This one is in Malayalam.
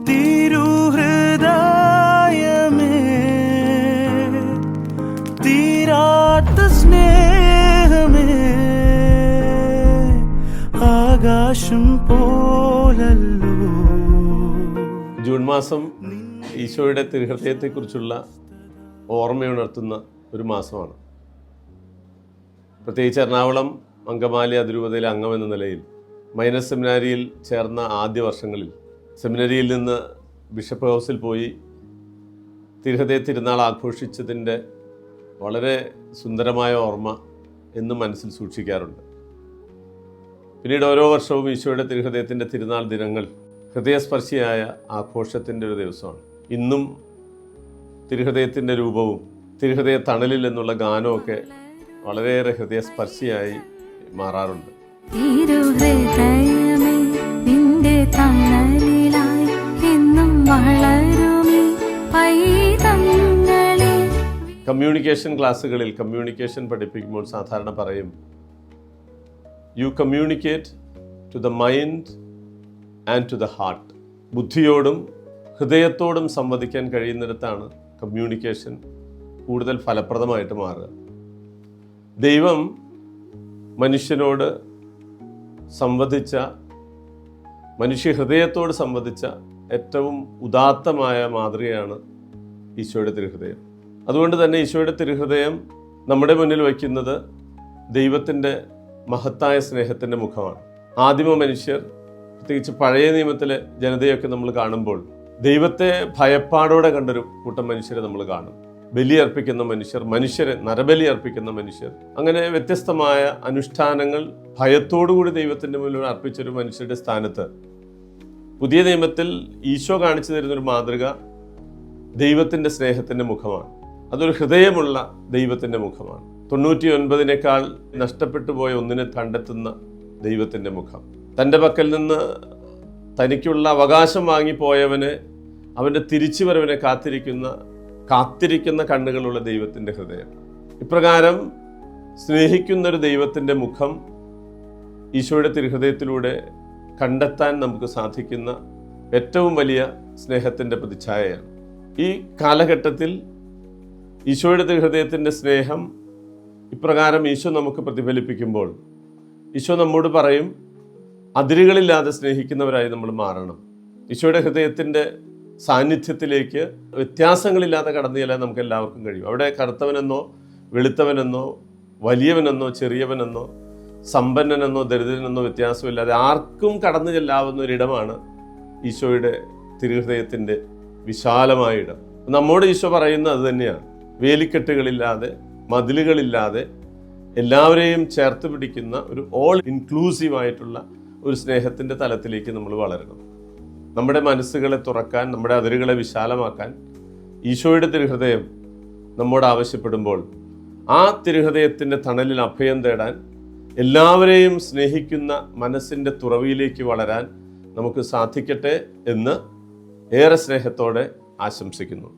തിരുഹൃദയമേ തീരാത്ത സ്നേഹമേ ആകാശം പോലല്ലോ. ജൂൺ മാസം ഈശോയുടെ തിരുഹൃദയത്തെക്കുറിച്ചുള്ള ഓർമ്മയുണർത്തുന്ന ഒരു മാസമാണ്. പ്രത്യേകിച്ച് എറണാകുളം അങ്കമാലി അതിരൂപതയിലെ അംഗമെന്ന നിലയിൽ മൈനസ് സെമിനാരിയിൽ ചേർന്ന ആദ്യ വർഷങ്ങളിൽ സെമിനറിയിൽ നിന്ന് ബിഷപ്പ് ഹൗസിൽ പോയി തിരുഹൃദയ തിരുനാൾ ആഘോഷിച്ചതിൻ്റെ വളരെ സുന്ദരമായ ഓർമ്മ എന്നും മനസ്സിൽ സൂക്ഷിക്കാറുണ്ട്. പിന്നീട് ഓരോ വർഷവും ഈശോയുടെ തിരുഹൃദയത്തിൻ്റെ തിരുനാൾ ദിനങ്ങൾ ഹൃദയസ്പർശിയായ ആഘോഷത്തിൻ്റെ ഒരു ദിവസമാണ്. ഇന്നും തിരുഹൃദയത്തിൻ്റെ രൂപവും തിരുഹൃദയ തണലിൽ എന്നുള്ള ഗാനമൊക്കെ വളരെയേറെ ഹൃദയസ്പർശിയായി മാറാറുണ്ട്. കമ്മ്യൂണിക്കേഷൻ ക്ലാസ്സുകളിൽ കമ്മ്യൂണിക്കേഷൻ പഠിപ്പിക്കുമ്പോൾ സാധാരണ പറയും, you communicate to the mind and to the heart. ബുദ്ധിയോടും ഹൃദയത്തോടും സംവദിക്കാൻ കഴിയുന്നിടത്താണ് കമ്മ്യൂണിക്കേഷൻ കൂടുതൽ ഫലപ്രദമായിട്ട് മാറുക. ദൈവം മനുഷ്യനോട് സംവദിച്ച, മനുഷ്യ ഹൃദയത്തോട് സംവദിച്ച ഏറ്റവും ഉദാത്തമായ മാതൃകയാണ് ഈശോയുടെ തിരുഹൃദയം. അതുകൊണ്ട് തന്നെ ഈശോയുടെ തിരുഹൃദയം നമ്മുടെ മുന്നിൽ വയ്ക്കുന്നത് ദൈവത്തിൻ്റെ മഹത്തായ സ്നേഹത്തിൻ്റെ മുഖമാണ്. ആദിമ മനുഷ്യർ, പ്രത്യേകിച്ച് പഴയ നിയമത്തിലെ ജനതയൊക്കെ നമ്മൾ കാണുമ്പോൾ ദൈവത്തെ ഭയപ്പാടോടെ കണ്ടൊരു കൂട്ടം മനുഷ്യരെ നമ്മൾ കാണും. ബലിയർപ്പിക്കുന്ന മനുഷ്യരെ നരബലി അർപ്പിക്കുന്ന മനുഷ്യർ, അങ്ങനെ വ്യത്യസ്തമായ അനുഷ്ഠാനങ്ങൾ ഭയത്തോടുകൂടി ദൈവത്തിൻ്റെ മുന്നിൽ അർപ്പിച്ചൊരു മനുഷ്യരുടെ സ്ഥാനത്ത് പുതിയ നിയമത്തിൽ ഈശോ കാണിച്ചു തരുന്നൊരു മാതൃക ദൈവത്തിൻ്റെ സ്നേഹത്തിൻ്റെ മുഖമാണ്. അതൊരു ഹൃദയമുള്ള ദൈവത്തിൻ്റെ മുഖമാണ്. 99 നഷ്ടപ്പെട്ടു പോയ ഒന്നിനെ കണ്ടെത്തുന്ന ദൈവത്തിൻ്റെ മുഖം. തൻ്റെ പക്കൽ നിന്ന് തനിക്കുള്ള അവകാശം വാങ്ങിപ്പോയവനെ, അവൻ്റെ തിരിച്ചുവരവിനെ കാത്തിരിക്കുന്ന കണ്ണുകളുള്ള ദൈവത്തിൻ്റെ ഹൃദയം. ഇപ്രകാരം സ്നേഹിക്കുന്നൊരു ദൈവത്തിൻ്റെ മുഖം ഈശോയുടെ തിരുഹൃദയത്തിലൂടെ കണ്ടെത്താൻ നമുക്ക് സാധിക്കുന്ന ഏറ്റവും വലിയ സ്നേഹത്തിൻ്റെ പ്രതിച്ഛായയാണ്. ഈ കാലഘട്ടത്തിൽ ഈശോയുടെ തിരുഹൃദയത്തിൻ്റെ സ്നേഹം ഇപ്രകാരം ഈശോ നമുക്ക് പ്രതിഫലിപ്പിക്കുമ്പോൾ ഈശോ നമ്മോട് പറയും, അതിരുകളില്ലാതെ സ്നേഹിക്കുന്നവരായി നമ്മൾ മാറണം. ഈശോയുടെ ഹൃദയത്തിൻ്റെ സാന്നിധ്യത്തിലേക്ക് വ്യത്യാസങ്ങളില്ലാതെ കടന്നു ചെല്ലാൻ നമുക്ക് എല്ലാവർക്കും കഴിയും. അവിടെ കറുത്തവനെന്നോ വെളുത്തവനെന്നോ വലിയവനെന്നോ ചെറിയവനെന്നോ സമ്പന്നനെന്നോ ദരിദ്രനെന്നോ വ്യത്യാസമില്ലാതെ ആർക്കും കടന്നു ചെല്ലാവുന്ന ഒരിടമാണ് ഈശോയുടെ തിരുഹൃദയത്തിൻ്റെ വിശാലമായ ഇടം. നമ്മോട് ഈശോ പറയുന്നത് അത് തന്നെയാണ്. വേലിക്കെട്ടുകളില്ലാതെ, മതിലുകളില്ലാതെ എല്ലാവരെയും ചേർത്ത് പിടിക്കുന്ന ഒരു ഓൾ ഇൻക്ലൂസീവായിട്ടുള്ള ഒരു സ്നേഹത്തിൻ്റെ തലത്തിലേക്ക് നമ്മൾ വളരണം. നമ്മുടെ മനസ്സുകളെ തുറക്കാൻ, നമ്മുടെ അതിരുകളെ വിശാലമാക്കാൻ ഈശോയുടെ തിരുഹൃദയം നമ്മോട് ആവശ്യപ്പെടുമ്പോൾ ആ തിരുഹൃദയത്തിൻ്റെ തണലിൽ അഭയം തേടാൻ, എല്ലാവരെയും സ്നേഹിക്കുന്ന മനസ്സിൻ്റെ തുറവിയിലേക്ക് വളരാൻ നമുക്ക് സാധിക്കട്ടെ എന്ന് ഏറെ സ്നേഹത്തോടെ ആശംസിക്കുന്നു.